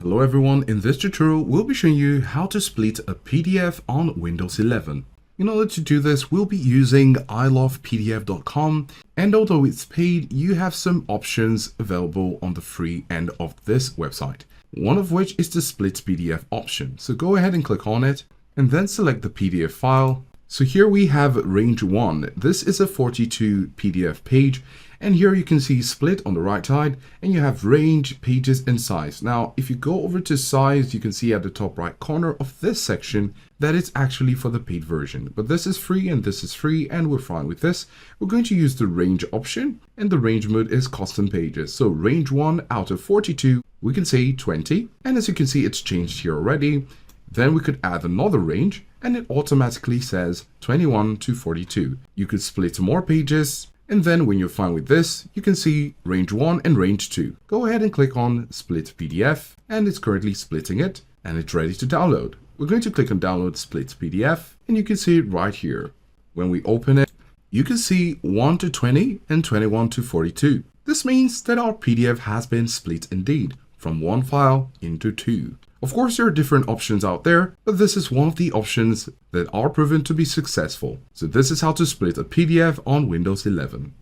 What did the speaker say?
Hello everyone, in this tutorial we'll be showing you how to split a PDF on Windows 11. In order to do this, we'll be using ilovepdf.com, and although it's paid, you have some options available on the free end of this website. One of which is the split PDF option. So go ahead and click on it and then select the PDF file. So here we have range 1. This is a 42 PDF page, and here you can see split on the right side, and you have range, pages, and size. Now, if you go over to size, you can see at the top right corner of this section that it's actually for the paid version. But this is free and this is free, and we're fine with this. We're going to use the range option, and the range mode is custom pages. So range 1 out of 42, we can say 20. And as you can see, it's changed here already. Then we could add another range, and it automatically says 21 to 42. You could split more pages, and then when you're fine with this, you can see range 1 and range 2. Go ahead and click on split PDF, and it's currently splitting it, and it's ready to download. We're going to click on download split PDF, and you can see it right here. When we open it, you can see 1 to 20 and 21 to 42. This means that our PDF has been split indeed, from one file into two. Of course, there are different options out there, but this is one of the options that are proven to be successful. So this is how to split a PDF on Windows 11.